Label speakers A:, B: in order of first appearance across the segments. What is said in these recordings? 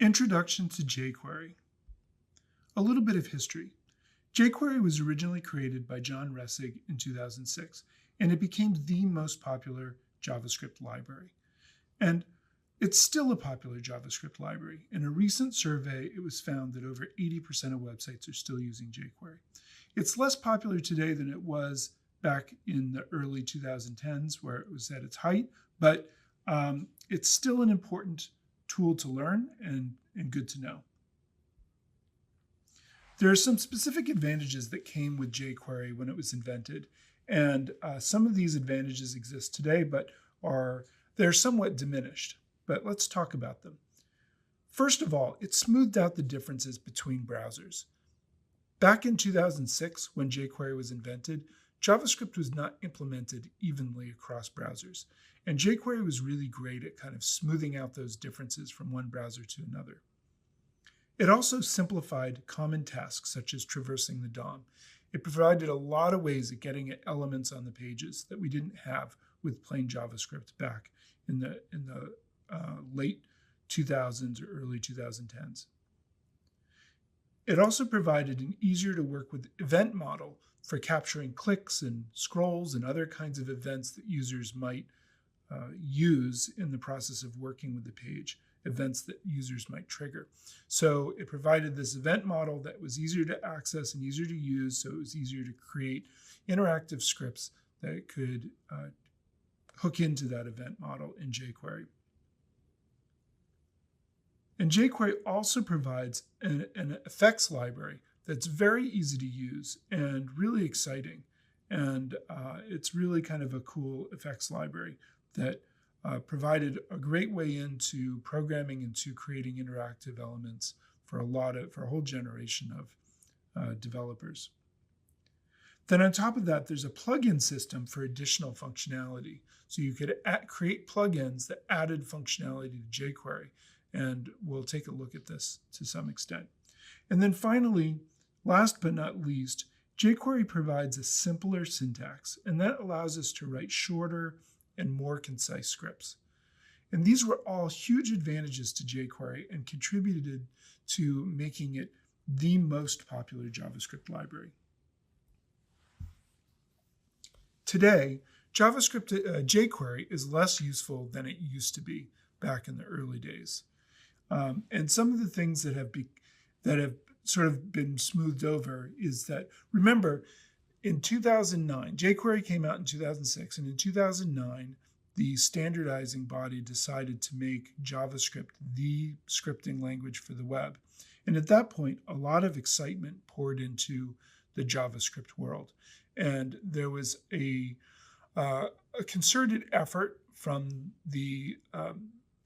A: Introduction to jQuery. A little bit of history. jQuery was originally created by John Resig in 2006, and it became the most popular JavaScript library. And it's still a popular JavaScript library. In a recent survey, it was found that over 80% of websites are still using jQuery. It's less popular today than it was back in the early 2010s, where it was at its height, but it's still an important tool to learn and good to know. There are some specific advantages that came with jQuery when it was invented, and some of these advantages exist today, but they're somewhat diminished. But let's talk about them. First of all, it smoothed out the differences between browsers. Back in 2006, when jQuery was invented, JavaScript was not implemented evenly across browsers, and jQuery was really great at kind of smoothing out those differences from one browser to another. It also simplified common tasks such as traversing the DOM. It provided a lot of ways of getting at elements on the pages that we didn't have with plain JavaScript back in the late 2000s or early 2010s. It also provided an easier to work with event model for capturing clicks and scrolls and other kinds of events that users might use in the process of working with the page, events that users might trigger. So it provided this event model that was easier to access and easier to use, so it was easier to create interactive scripts that could hook into that event model in jQuery. And jQuery also provides an effects library that's very easy to use and really exciting. And it's really kind of a cool effects library that provided a great way into programming and to creating interactive elements for a whole generation of developers. Then on top of that, there's a plugin system for additional functionality. So you could create plugins that added functionality to jQuery. And we'll take a look at this to some extent. And then finally, last but not least, jQuery provides a simpler syntax, and that allows us to write shorter and more concise scripts. And these were all huge advantages to jQuery and contributed to making it the most popular JavaScript library. Today, jQuery is less useful than it used to be back in the early days. And some of the things that have sort of been smoothed over is that, remember, in 2009, jQuery came out in 2006, and in 2009, the standardizing body decided to make JavaScript the scripting language for the web. And at that point, a lot of excitement poured into the JavaScript world. And there was a concerted effort from the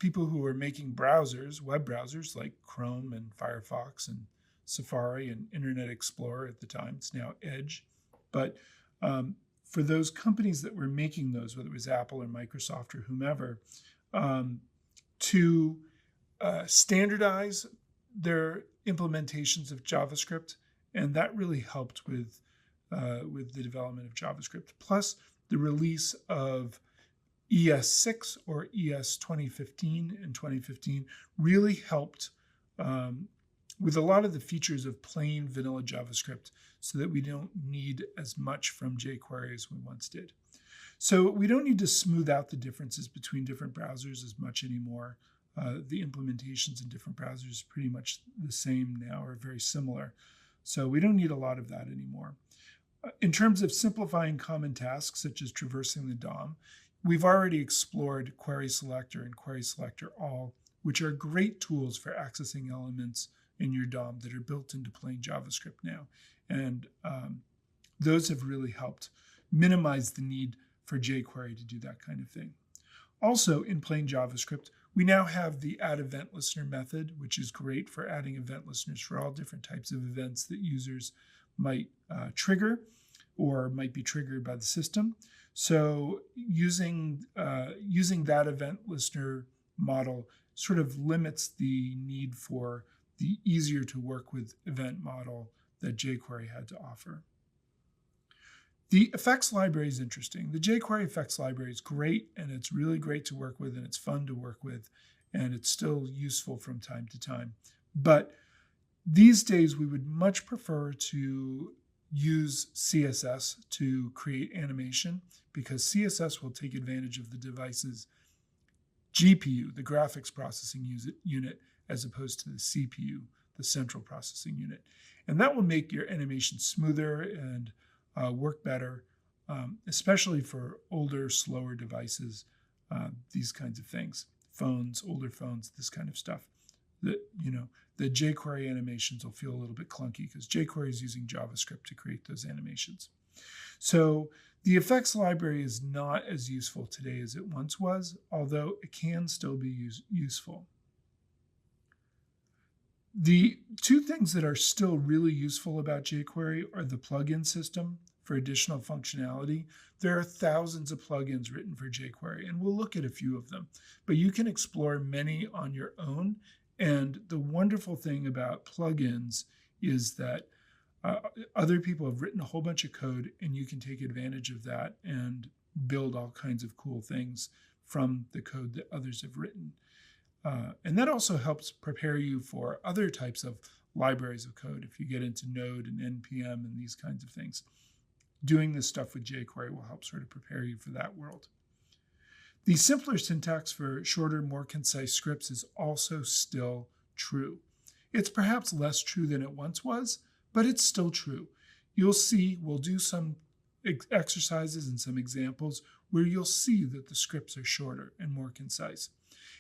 A: people who were making browsers, web browsers like Chrome and Firefox and Safari and Internet Explorer at the time. It's now Edge. But for those companies that were making those, whether it was Apple or Microsoft or whomever, to standardize their implementations of JavaScript, and that really helped with the development of JavaScript. Plus, the release of ES6 or ES 2015 in 2015 really helped with a lot of the features of plain vanilla JavaScript so that we don't need as much from jQuery as we once did. So we don't need to smooth out the differences between different browsers as much anymore. The implementations in different browsers are pretty much the same now or very similar. So we don't need a lot of that anymore. In terms of simplifying common tasks such as traversing the DOM, we've already explored Query Selector and Query Selector All, which are great tools for accessing elements in your DOM that are built into plain JavaScript now. And those have really helped minimize the need for jQuery to do that kind of thing. Also, in plain JavaScript, we now have the add event listener method, which is great for adding event listeners for all different types of events that users might trigger or might be triggered by the system. So using that event listener model sort of limits the need for the easier to work with event model that jQuery had to offer. The effects library is interesting. The jQuery effects library is great, and it's really great to work with, and it's fun to work with, and it's still useful from time to time. But these days, we would much prefer to use CSS to create animation, because CSS will take advantage of the device's GPU, the graphics processing unit, as opposed to the CPU, the central processing unit. And that will make your animation smoother and work better, especially for older, slower devices, these kinds of things, phones, older phones, this kind of stuff. The jQuery animations will feel a little bit clunky because jQuery is using JavaScript to create those animations. So the effects library is not as useful today as it once was, although it can still be useful. The two things that are still really useful about jQuery are the plugin system for additional functionality. There are thousands of plugins written for jQuery, and we'll look at a few of them, but you can explore many on your own. And the wonderful thing about plugins is that other people have written a whole bunch of code, and you can take advantage of that and build all kinds of cool things from the code that others have written. And that also helps prepare you for other types of libraries of code. If you get into Node and NPM and these kinds of things, doing this stuff with jQuery will help sort of prepare you for that world. The simpler syntax for shorter, more concise scripts is also still true. It's perhaps less true than it once was, but it's still true. You'll see, we'll do some exercises and some examples where you'll see that the scripts are shorter and more concise.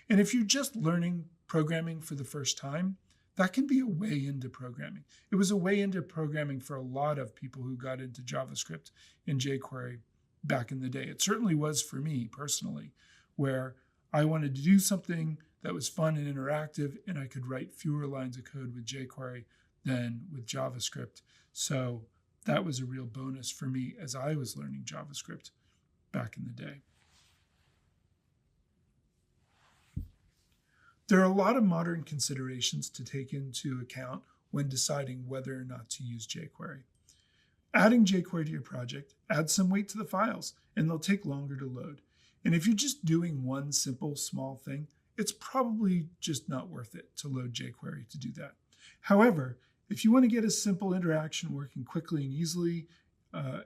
A: And if you're just learning programming for the first time, that can be a way into programming. It was a way into programming for a lot of people who got into JavaScript and jQuery back in the day. It certainly was for me personally, where I wanted to do something that was fun and interactive, and I could write fewer lines of code with jQuery than with JavaScript. So that was a real bonus for me as I was learning JavaScript back in the day. There are a lot of modern considerations to take into account when deciding whether or not to use jQuery. Adding jQuery to your project adds some weight to the files, and they'll take longer to load. And if you're just doing one simple, small thing, it's probably just not worth it to load jQuery to do that. However, if you want to get a simple interaction working quickly and easily,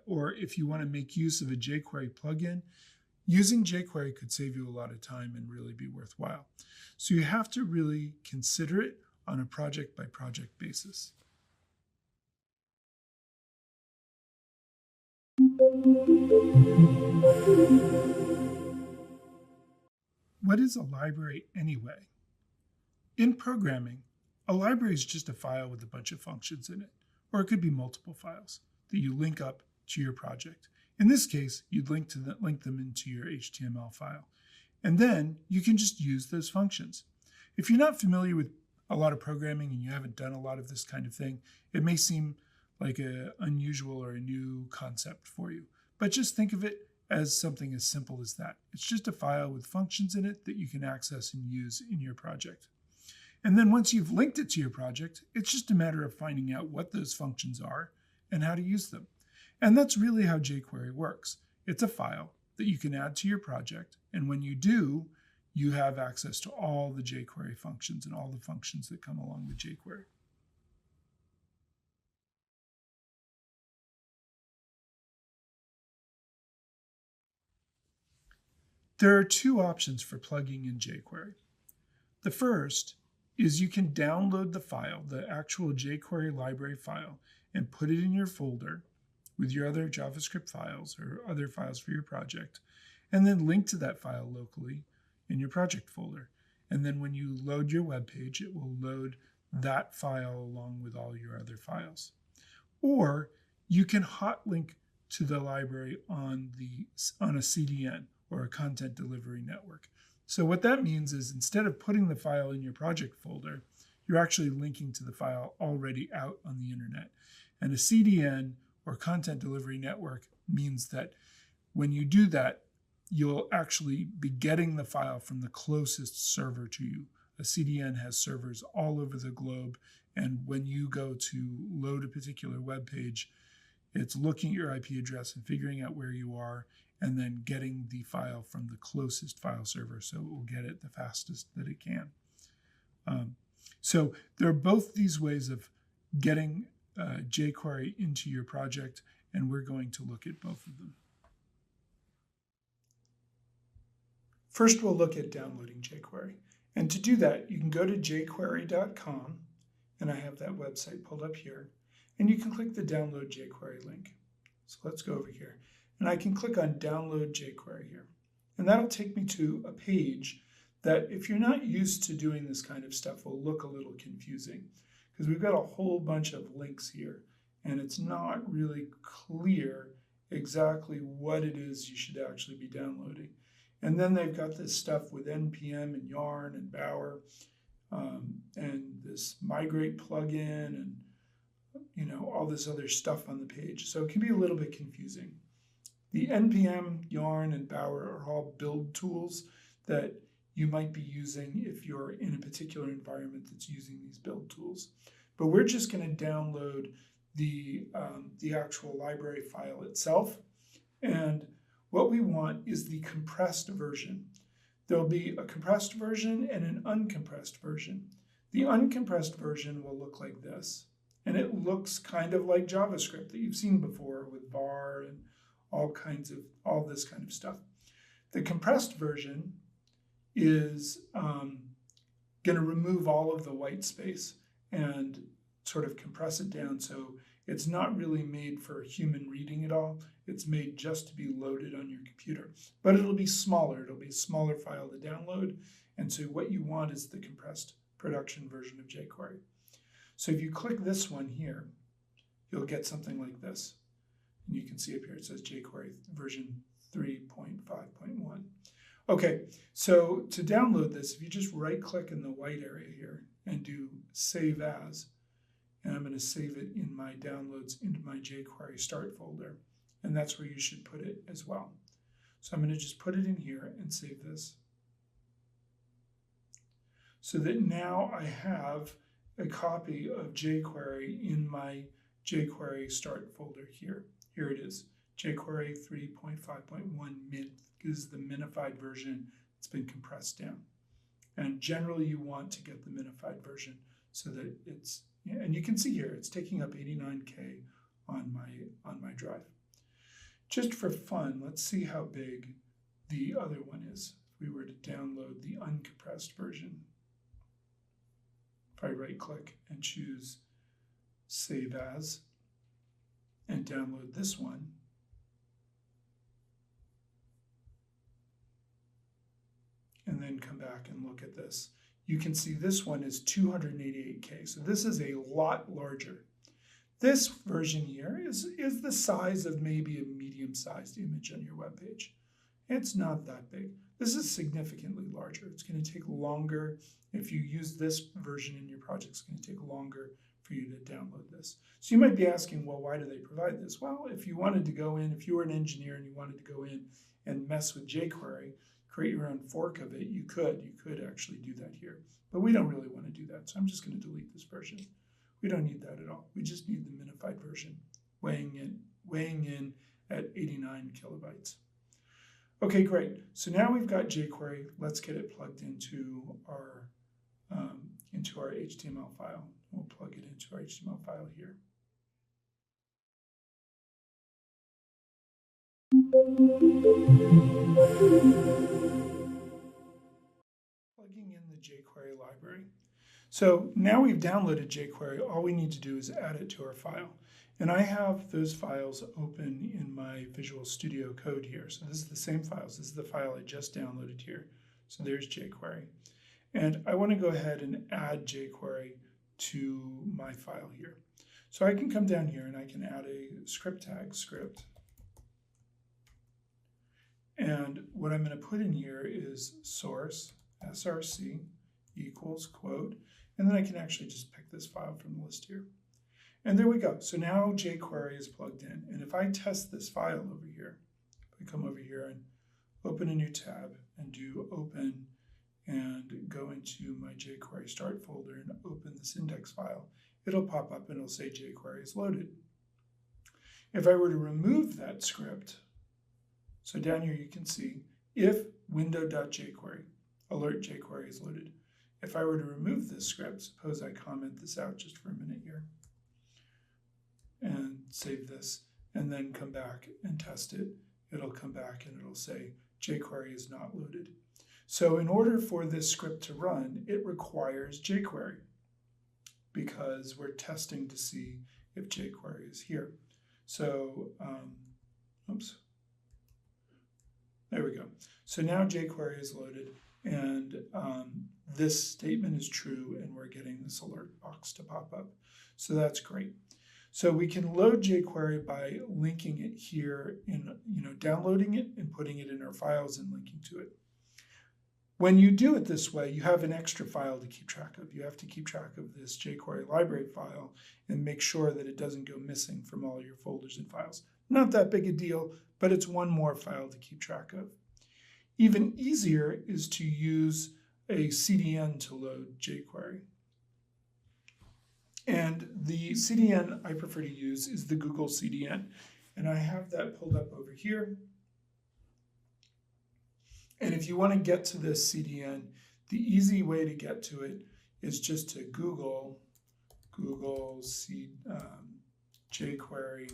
A: or if you want to make use of a jQuery plugin, using jQuery could save you a lot of time and really be worthwhile. So you have to really consider it on a project-by-project basis. What is a library anyway? In programming, a library is just a file with a bunch of functions in it, or it could be multiple files that you link up to your project. In this case, you'd link them into your HTML file. And then you can just use those functions. If you're not familiar with a lot of programming and you haven't done a lot of this kind of thing, it may seem like an unusual or a new concept for you. But just think of it as something as simple as that. It's just a file with functions in it that you can access and use in your project. And then once you've linked it to your project, it's just a matter of finding out what those functions are and how to use them. And that's really how jQuery works. It's a file that you can add to your project. And when you do, you have access to all the jQuery functions and all the functions that come along with jQuery. There are two options for plugging in jQuery. The first is you can download the file, the actual jQuery library file, and put it in your folder with your other JavaScript files or other files for your project, and then link to that file locally in your project folder. And then when you load your web page, it will load that file along with all your other files. Or you can hot link to the library on a CDN or a content delivery network. So what that means is instead of putting the file in your project folder, you're actually linking to the file already out on the internet. And a CDN or content delivery network means that when you do that, you'll actually be getting the file from the closest server to you. A CDN has servers all over the globe, and when you go to load a particular web page, It's looking at your IP address and figuring out where you are, and then getting the file from the closest file server so it will get it the fastest that it can. So there are both these ways of getting jQuery into your project, and we're going to look at both of them. First, we'll look at downloading jQuery. And to do that, you can go to jQuery.com, and I have that website pulled up here, and you can click the Download jQuery link. So let's go over here, and I can click on Download jQuery here. And that'll take me to a page that, if you're not used to doing this kind of stuff, will look a little confusing, because we've got a whole bunch of links here, and it's not really clear exactly what it is you should actually be downloading. And then they've got this stuff with NPM and Yarn and Bower, and this migrate plugin, and all this other stuff on the page. So it can be a little bit confusing. The NPM, Yarn, and Bower are all build tools that you might be using if you're in a particular environment that's using these build tools. But we're just going to download the actual library file itself. And what we want is the compressed version. There'll be a compressed version and an uncompressed version. The uncompressed version will look like this. And it looks kind of like JavaScript that you've seen before with var and all this kind of stuff. The compressed version is going to remove all of the white space and sort of compress it down, so it's not really made for human reading at all. It's made just to be loaded on your computer. But it'll be smaller. It'll be a smaller file to download. And so what you want is the compressed production version of jQuery. So if you click this one here, you'll get something like this. And you can see up here it says jQuery version 3.5.1. Okay, so to download this, if you just right-click in the white area here and do Save As, and I'm going to save it in my downloads into my jQuery start folder, and that's where you should put it as well. So I'm going to just put it in here and save this, so that now I have a copy of jQuery in my jQuery start folder here. Here it is, jQuery 3.5.1 min. This is the minified version. It's been compressed down. And generally you want to get the minified version so that it's, and you can see here, it's taking up 89K on my drive. Just for fun, let's see how big the other one is. If we were to download the uncompressed version, if I right click and choose Save As and download this one, and then come back and look at this, you can see this one is 288K. So this is a lot larger. This version here is the size of maybe a medium-sized image on your web page. It's not that big. This is significantly larger. It's going to take longer. If you use this version in your project, it's going to take longer for you to download this. So you might be asking, well, why do they provide this? Well, if you wanted to go in, if you were an engineer and you wanted to go in and mess with jQuery, create your own fork of it, you could actually do that here. But we don't really want to do that, so I'm just going to delete this version. We don't need that at all. We just need the minified version, weighing in at 89 kilobytes. Okay, great. So now we've got jQuery. Let's get it plugged into our HTML file. We'll plug it into our HTML file here. Plugging in the jQuery library. So now we've downloaded jQuery, all we need to do is add it to our file. And I have those files open in my Visual Studio Code here. So this is the same files. This is the file I just downloaded here. So there's jQuery. And I want to go ahead and add jQuery to my file here. So I can come down here and I can add a script tag, script. And what I'm going to put in here is source, src, equals, quote, and then I can actually just pick this file from the list here. And there we go. So now jQuery is plugged in. And if I test this file over here, if I come over here and open a new tab and do open and go into my jQuery start folder and open this index file, it'll pop up and it'll say jQuery is loaded. If I were to remove that script, so down here you can see if window.jQuery, alert jQuery is loaded. If I were to remove this script, suppose I comment this out just for a minute here and save this and then come back and test it, it'll come back and it'll say jQuery is not loaded. So in order for this script to run, it requires jQuery because we're testing to see if jQuery is here. So, oops, there we go. So now jQuery is loaded and this statement is true and we're getting this alert box to pop up. So that's great. So we can load jQuery by linking it here in, downloading it and putting it in our files and linking to it. When you do it this way, you have an extra file to keep track of. You have to keep track of this jQuery library file and make sure that it doesn't go missing from all your folders and files. Not that big a deal, but it's one more file to keep track of. Even easier is to use a CDN to load jQuery. And the CDN I prefer to use is the Google CDN. And I have that pulled up over here. And if you want to get to this CDN, the easy way to get to it is just to Google jQuery.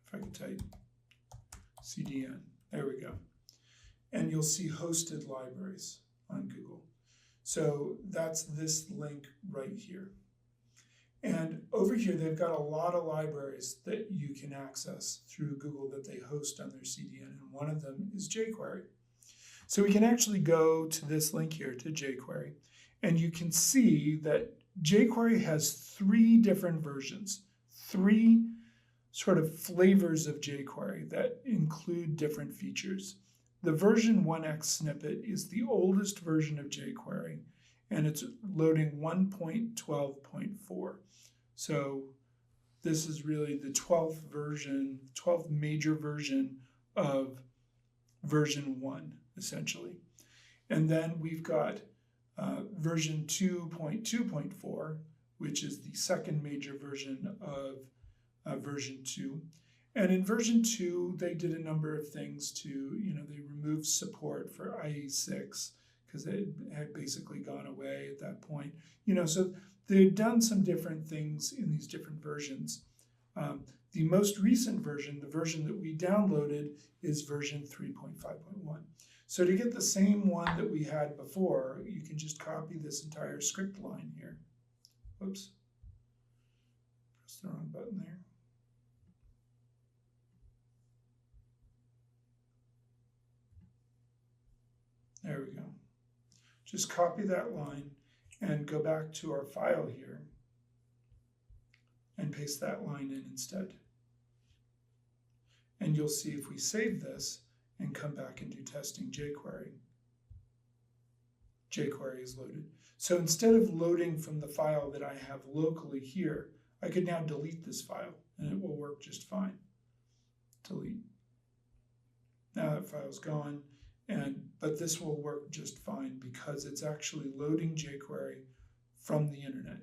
A: If I can type CDN, there we go. And you'll see hosted libraries on Google. So that's this link right here. And over here, they've got a lot of libraries that you can access through Google that they host on their CDN, and one of them is jQuery. So we can actually go to this link here to jQuery, and you can see that jQuery has 3 different versions, 3 sort of flavors of jQuery that include different features. The version 1x snippet is the oldest version of jQuery, and it's loading 1.12.4. So this is really the 12th version, 12th major version of version 1, essentially. And then we've got version 2.2.4, which is the second major version of version 2. And in version 2, they did a number of things to, they removed support for IE6 because it had basically gone away at that point. So they've done some different things in these different versions. The most recent version, the version that we downloaded, is version 3.5.1. So to get the same one that we had before, you can just copy this entire script line here. Oops, press the wrong button there. There we go. Just copy that line and go back to our file here and paste that line in instead. And you'll see if we save this and come back and do testing jQuery, jQuery is loaded. So instead of loading from the file that I have locally here, I could now delete this file and it will work just fine. Delete. Now that file's gone. But this will work just fine because it's actually loading jQuery from the internet.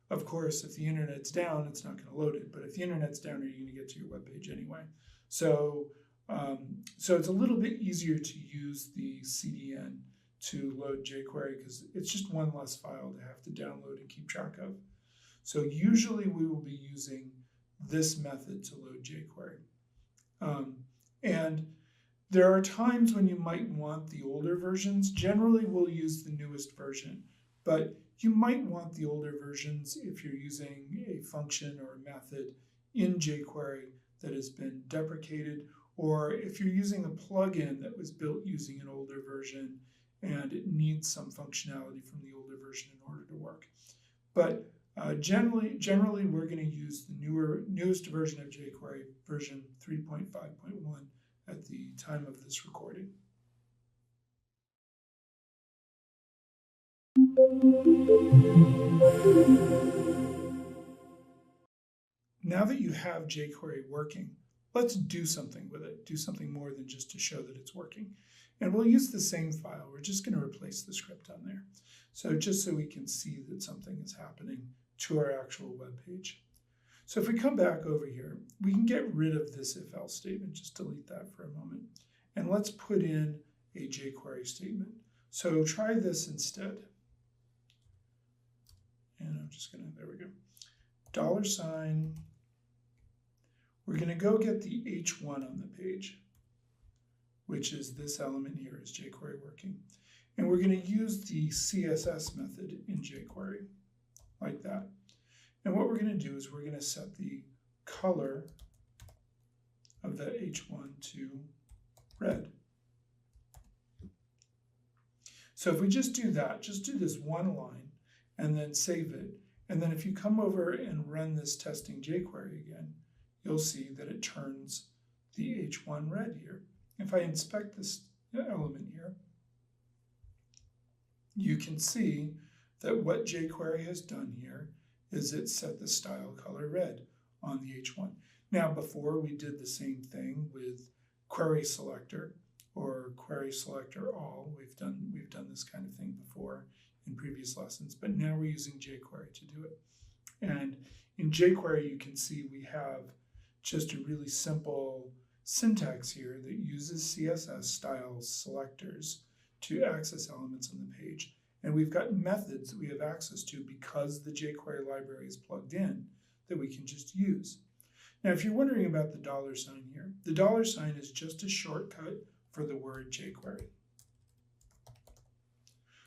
A: Of course, if the internet's down, it's not going to load it. But if the internet's down, you're going to get to your web page anyway. So it's a little bit easier to use the CDN to load jQuery because it's just one less file to have to download and keep track of. So usually we will be using this method to load jQuery. And there are times when you might want the older versions. Generally, we'll use the newest version, but you might want the older versions if you're using a function or a method in jQuery that has been deprecated, or if you're using a plugin that was built using an older version and it needs some functionality from the older version in order to work. But generally, we're going to use the newest version of jQuery, version 3.5.1. at the time of this recording. Now that you have jQuery working, let's do something with it. Do something more than just to show that it's working. And we'll use the same file. We're just going to replace the script on there. So just so we can see that something is happening to our actual web page. So if we come back over here, we can get rid of this if-else statement, just delete that for a moment. And let's put in a jQuery statement. So try this instead. And I'm just gonna, there we go. $, we're gonna go get the H1 on the page, which is this element here, is jQuery working. And we're gonna use the CSS method in jQuery, like that. And what we're gonna do is we're gonna set the color of the H1 to red. So if we just do that, just do this one line and then save it. And then if you come over and run this testing jQuery again, you'll see that it turns the H1 red here. If I inspect this element here, you can see that what jQuery has done here is it set the style color red on the H1. Now, before we did the same thing with query selector or query selector all. We've done this kind of thing before in previous lessons, but now we're using jQuery to do it. And in jQuery, you can see we have just a really simple syntax here that uses CSS style selectors to access elements on the page. And we've got methods that we have access to because the jQuery library is plugged in that we can just use. Now, if you're wondering about the $sign here, the $sign is just a shortcut for the word jQuery.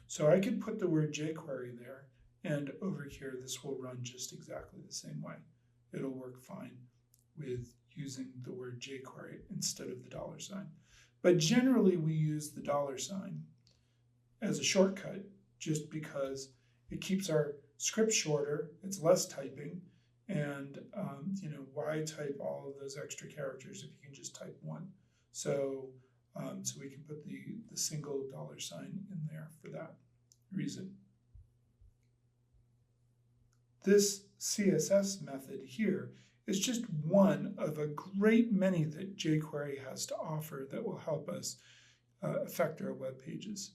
A: So I could put the word jQuery there, and over here, this will run just exactly the same way. It'll work fine with using the word jQuery instead of the $sign. But generally, we use the $sign as a shortcut just because it keeps our script shorter, it's less typing, and why type all of those extra characters if you can just type one? So we can put the single $sign in there for that reason. This CSS method here is just one of a great many that jQuery has to offer that will help us affect our web pages.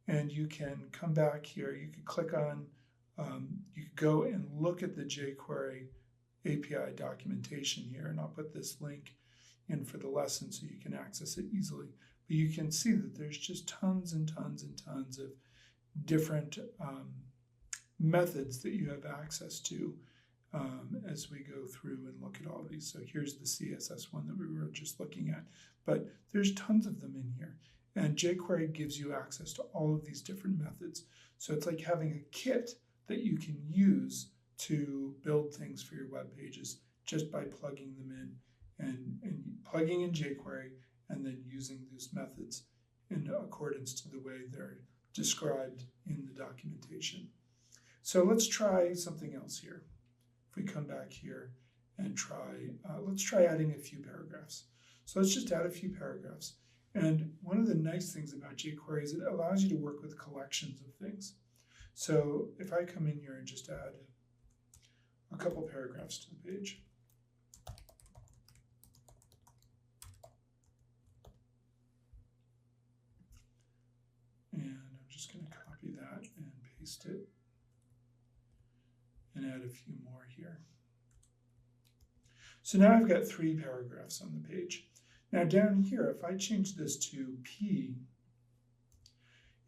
A: And you can come back here, you could click on, you could go and look at the jQuery API documentation here, and I'll put this link in for the lesson so you can access it easily. But you can see that there's just tons and tons and tons of different methods that you have access to as we go through and look at all of these. So here's the CSS one that we were just looking at, but there's tons of them in here. And jQuery gives you access to all of these different methods. So it's like having a kit that you can use to build things for your web pages just by plugging them in and plugging in jQuery and then using these methods in accordance to the way they're described in the documentation. So let's try something else here. If we come back here and try, let's try adding a few paragraphs. So let's just add a few paragraphs. And one of the nice things about jQuery is it allows you to work with collections of things. So if I come in here and just add a couple paragraphs to the page. And I'm just going to copy that and paste it and add a few more here. So now I've got 3 paragraphs on the page. Now down here, if I change this to P,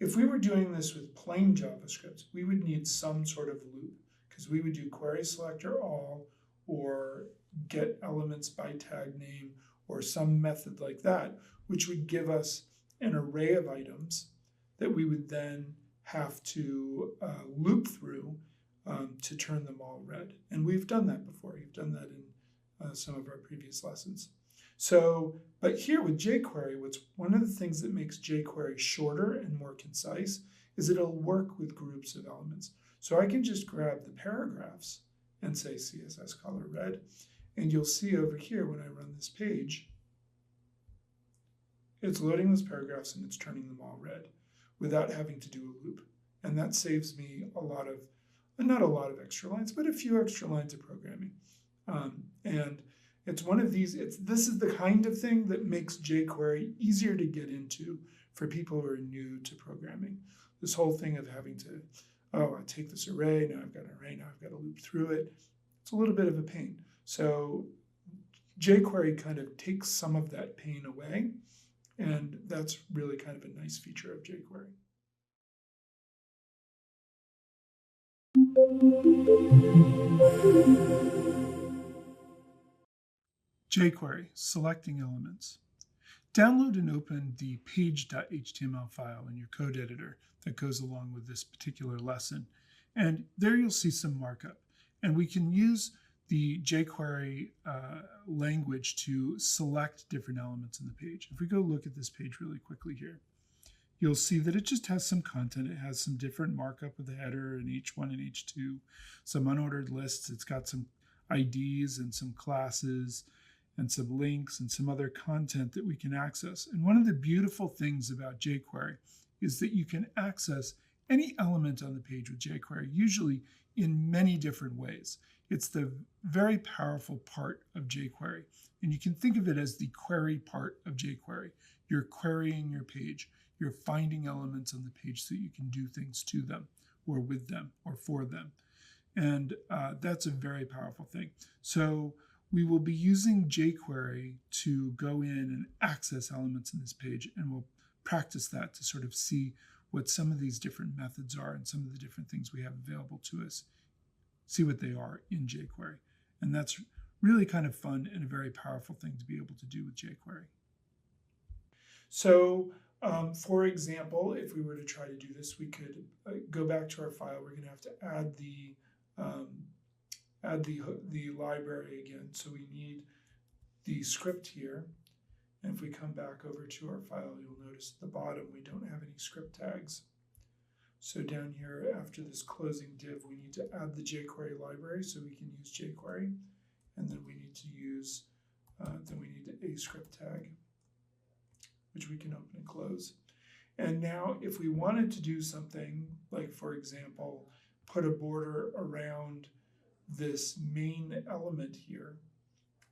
A: if we were doing this with plain JavaScript, we would need some sort of loop because we would do query selector all or get elements by tag name or some method like that, which would give us an array of items that we would then have to loop through to turn them all red. And we've done that before. You've done that in some of our previous lessons. So, but here with jQuery, what's one of the things that makes jQuery shorter and more concise is it'll work with groups of elements. So I can just grab the paragraphs and say CSS color red, and you'll see over here when I run this page, it's loading those paragraphs and it's turning them all red without having to do a loop. And that saves me a lot of, not a lot of extra lines, but a few extra lines of programming. And it's one of these, this is the kind of thing that makes jQuery easier to get into for people who are new to programming. This whole thing of having to, oh, I take this array, now I've got an array, now I've got to loop through it. It's a little bit of a pain. So jQuery kind of takes some of that pain away, and that's really kind of a nice feature of jQuery. jQuery, selecting elements. Download and open the page.html file in your code editor that goes along with this particular lesson. And there you'll see some markup. And we can use the jQuery language to select different elements in the page. If we go look at this page really quickly here, you'll see that it just has some content. It has some different markup of the header in H1 and H2, some unordered lists. It's got some IDs and some classes and some links and some other content that we can access. And one of the beautiful things about jQuery is that you can access any element on the page with jQuery, usually in many different ways. It's the very powerful part of jQuery. And you can think of it as the query part of jQuery. You're querying your page. You're finding elements on the page so you can do things to them or with them or for them. And that's a very powerful thing. So we will be using jQuery to go in and access elements in this page, and we'll practice that to sort of see what some of these different methods are and some of the different things we have available to us, see what they are in jQuery. And that's really kind of fun and a very powerful thing to be able to do with jQuery. So for example, if we were to try to do this, we could go back to our file. We're going to have to add the library again. So we need the script here. And if we come back over to our file, you'll notice at the bottom we don't have any script tags. So down here after this closing div, we need to add the jQuery library so we can use jQuery. And then we need to use, a script tag, which we can open and close. And now if we wanted to do something like, for example, put a border around this main element here,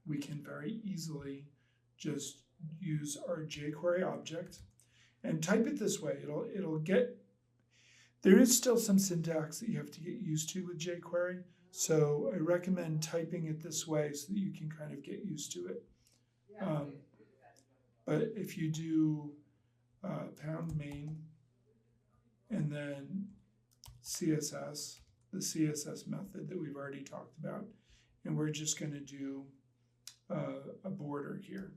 A: we can very easily just use our jQuery object and type it this way. It'll get, there is still some syntax that you have to get used to with jQuery. So I recommend typing it this way so that you can kind of get used to it. But if you do pound main and then CSS, the CSS method that we've already talked about, and we're just going to do a border here.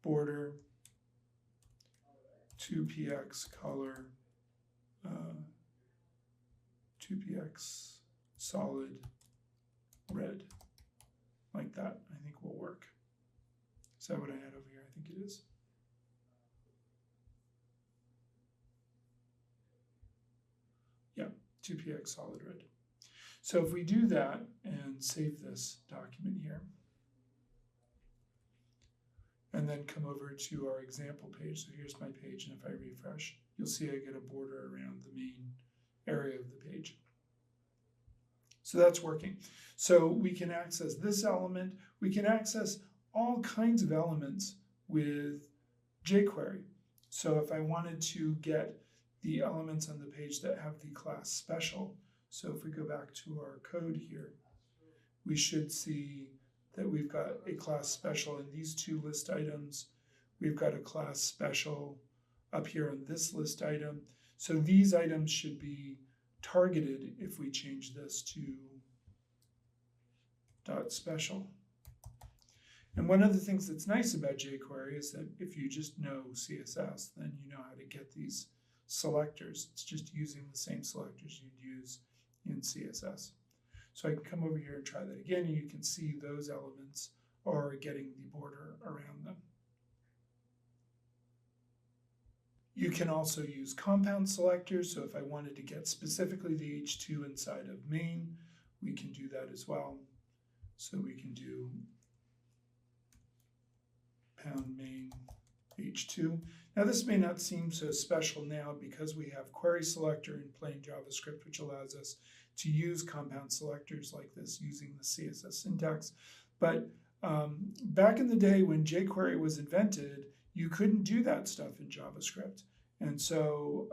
A: Border 2px color 2px solid red, like that. I think will work. Is that what I had over here? I think it is. Yeah, 2px solid red. So if we do that and save this document here, and then come over to our example page. So here's my page, and if I refresh, you'll see I get a border around the main area of the page. So that's working. So we can access this element. We can access all kinds of elements with jQuery. So if I wanted to get the elements on the page that have the class special, so if we go back to our code here, we should see that we've got a class special in these two list items. We've got a class special up here on this list item. So these items should be targeted if we change this to .special. And one of the things that's nice about jQuery is that if you just know CSS, then you know how to get these selectors. It's just using the same selectors you'd use in CSS. So I can come over here and try that again, and you can see those elements are getting the border around them. You can also use compound selectors. So if I wanted to get specifically the H2 inside of main, we can do that as well. So we can do pound main H2. Now this may not seem so special now because we have query selector in plain JavaScript, which allows us to use compound selectors like this using the CSS syntax. But back in the day when jQuery was invented, you couldn't do that stuff in JavaScript. And so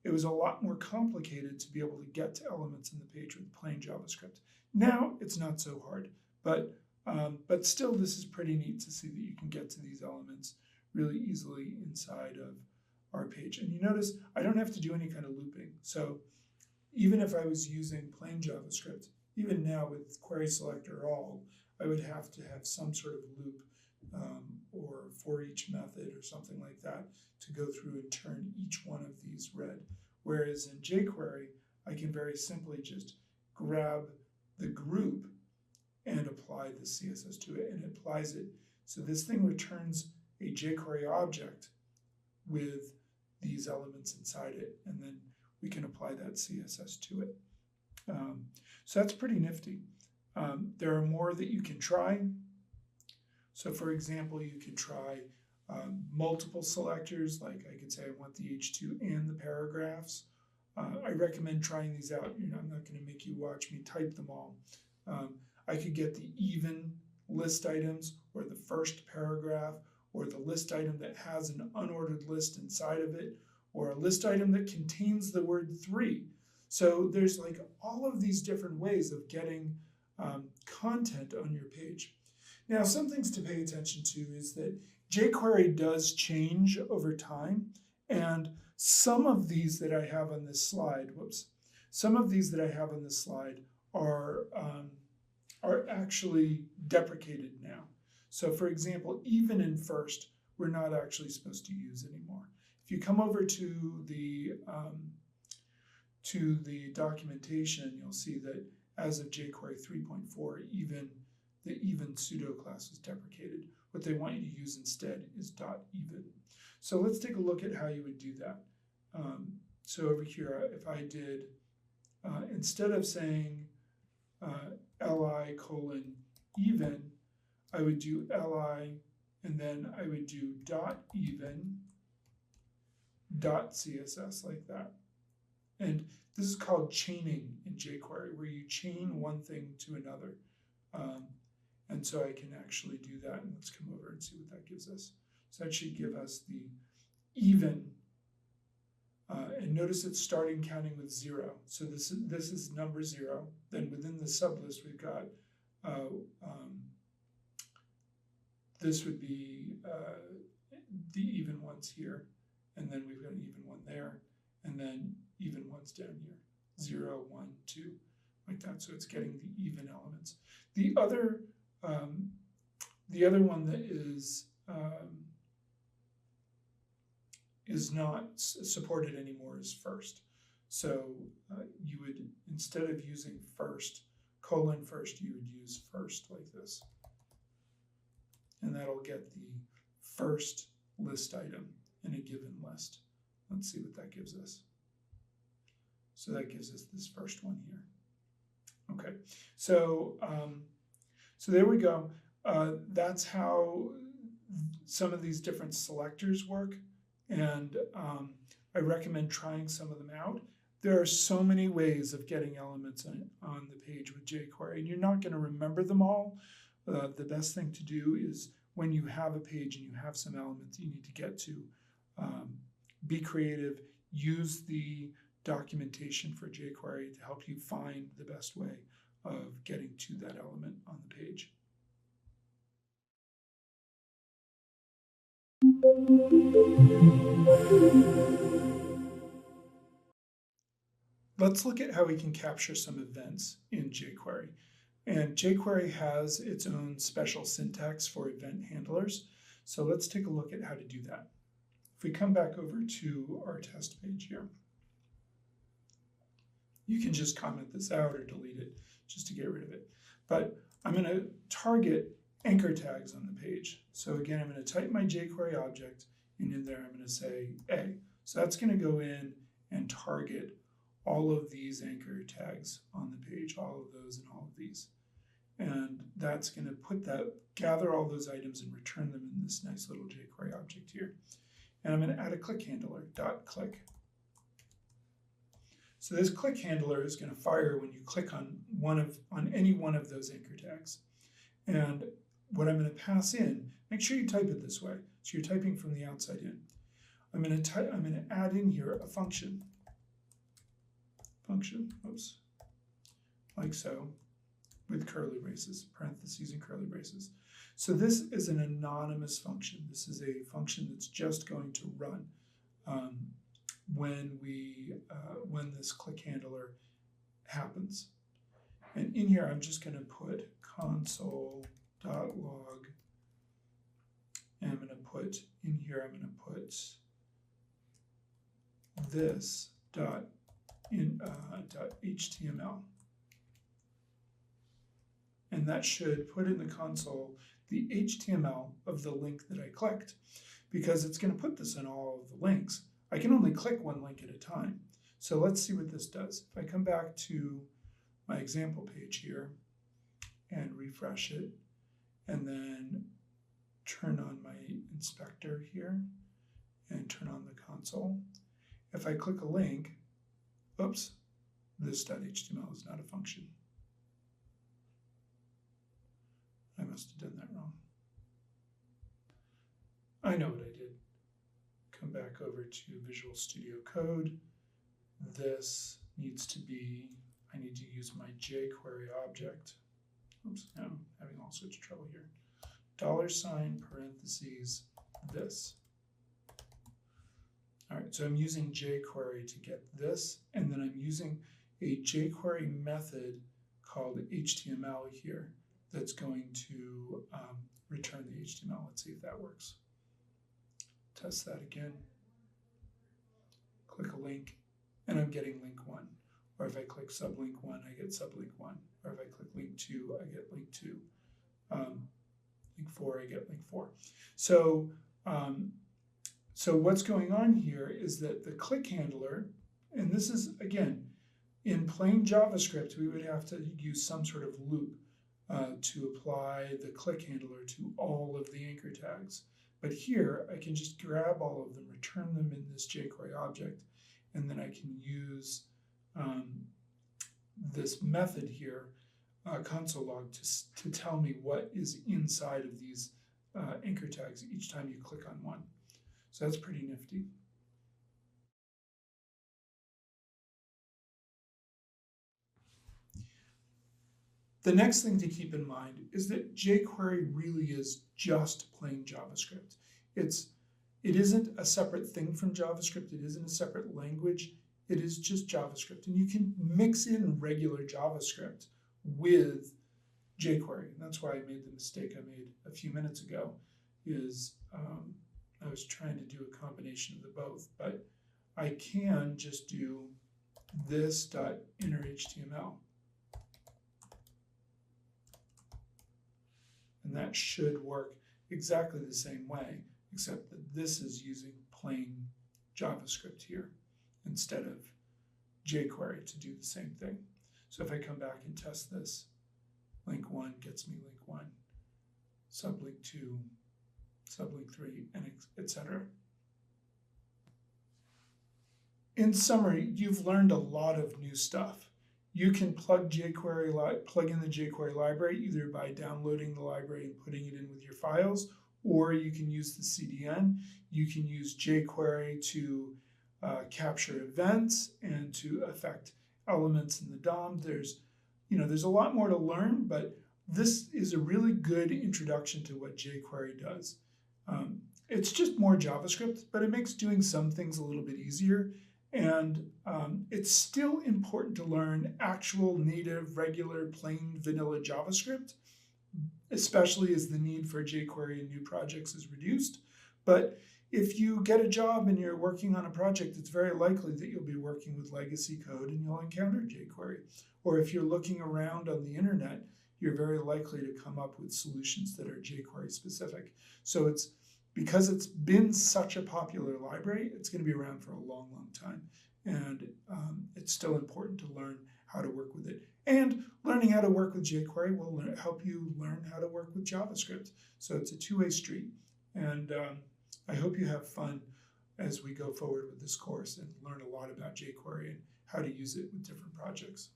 A: it was a lot more complicated to be able to get to elements in the page with plain JavaScript. Now it's not so hard, but still this is pretty neat to see that you can get to these elements really easily inside of our page. And you notice I don't have to do any kind of looping. So even if I was using plain JavaScript, even now with query selector all, I would have to have some sort of loop or for each method or something like that to go through and turn each one of these red. Whereas in jQuery, I can very simply just grab the group and apply the CSS to it, and it applies it. So this thing returns a jQuery object with these elements inside it, and then we can apply that CSS to it. So that's pretty nifty. There are more that you can try. So for example, you can try multiple selectors, like I could say I want the H2 and the paragraphs. I recommend trying these out. I'm not going to make you watch me type them all. I could get the even list items, or the first paragraph, or the list item that has an unordered list inside of it, or a list item that contains the word 3. So there's like all of these different ways of getting content on your page. Now, some things to pay attention to is that jQuery does change over time, and some of these that I have on this slide, some of these that I have on this slide are actually deprecated now. So for example, even in first, we're not actually supposed to use anymore. If you come over to the documentation, you'll see that as of jQuery 3.4, the even pseudo class is deprecated. What they want you to use instead is .even. So let's take a look at how you would do that. So over here, if I did, instead of saying li colon even, I would do li, and then I would do .even .css like that. And this is called chaining in jQuery, where you chain one thing to another. And so I can actually do that. And let's come over and see what that gives us. So that should give us the even. And notice it's starting counting with 0. So this is number 0. Then within the sublist, we've got this would be the even ones here. And then we've got an even one there. And then even ones down here. 0, 1, 2, like that. So it's getting the even elements. The other one that is not supported anymore is first. So you would, instead of using first, colon first, you would use first like this. And that'll get the first list item in a given list. Let's see what that gives us. So that gives us this first one here. Okay, so there we go. That's how some of these different selectors work, and I recommend trying some of them out. There are so many ways of getting elements on the page with jQuery, and you're not going to remember them all. The best thing to do is when you have a page and you have some elements you need to get to, be creative, use the documentation for jQuery to help you find the best way of getting to that element on the page. Let's look at how we can capture some events in jQuery. And jQuery has its own special syntax for event handlers. So let's take a look at how to do that. If we come back over to our test page here, you can just comment this out or delete it just to get rid of it. But I'm going to target anchor tags on the page. So again, I'm going to type my jQuery object, and in there I'm going to say A. So that's going to go in and target all of these anchor tags on the page, all of those and all of these. And that's going to gather all those items and return them in this nice little jQuery object here. And I'm going to add a click handler, .click. So this click handler is going to fire when you click on any one of those anchor tags. And what I'm going to pass in, make sure you type it this way. So you're typing from the outside in. I'm going to add in here a function, oops, like so. with curly braces, parentheses and curly braces. So this is an anonymous function. This is a function that's just going to run when this click handler happens. And in here, I'm just going to put console.log, and I'm going to put in here, I'm going to put this .html. And that should put in the console the HTML of the link that I clicked, because it's going to put this in all of the links. I can only click one link at a time. So let's see what this does. If I come back to my example page here and refresh it, and then turn on my inspector here and turn on the console. If I click a link, oops, this .html is not a function. I must have done that wrong. I know what I did. Come back over to Visual Studio Code. This needs to be, I need to use my jQuery object. Oops, I'm having all sorts of trouble here. $, parentheses, this. All right, so I'm using jQuery to get this, and then I'm using a jQuery method called HTML here that's going to return the HTML. Let's see if that works. Test that again. Click a link, and I'm getting link 1. Or if I click sublink 1, I get sublink 1. Or if I click link 2, I get link 2. Link 4, I get link 4. So, so what's going on here is that the click handler, and this is, again, in plain JavaScript, we would have to use some sort of loop to apply the click handler to all of the anchor tags. But here, I can just grab all of them, return them in this jQuery object, and then I can use this method here, console log, to tell me what is inside of these anchor tags each time you click on one. So that's pretty nifty. The next thing to keep in mind is that jQuery really is just plain JavaScript. It isn't a separate thing from JavaScript. It isn't a separate language. It is just JavaScript. And you can mix in regular JavaScript with jQuery. And that's why I made the mistake I made a few minutes ago, is I was trying to do a combination of the both. But I can just do this.innerHTML. And that should work exactly the same way, except that this is using plain JavaScript here instead of jQuery to do the same thing. So if I come back and test this, link 1 gets me link 1, sublink 2, sublink 3, and etc. In summary, you've learned a lot of new stuff. You can plug in the jQuery library either by downloading the library and putting it in with your files, or you can use the CDN. You can use jQuery to capture events and to affect elements in the DOM. There's a lot more to learn, but this is a really good introduction to what jQuery does. It's just more JavaScript, but it makes doing some things a little bit easier. And it's still important to learn actual native, regular, plain, vanilla JavaScript, especially as the need for jQuery in new projects is reduced. But if you get a job and you're working on a project, it's very likely that you'll be working with legacy code and you'll encounter jQuery. Or if you're looking around on the internet, you're very likely to come up with solutions that are jQuery specific. So because it's been such a popular library, it's going to be around for a long, long time. And it's still important to learn how to work with it. And learning how to work with jQuery will help you learn how to work with JavaScript. So it's a two-way street. And I hope you have fun as we go forward with this course and learn a lot about jQuery and how to use it with different projects.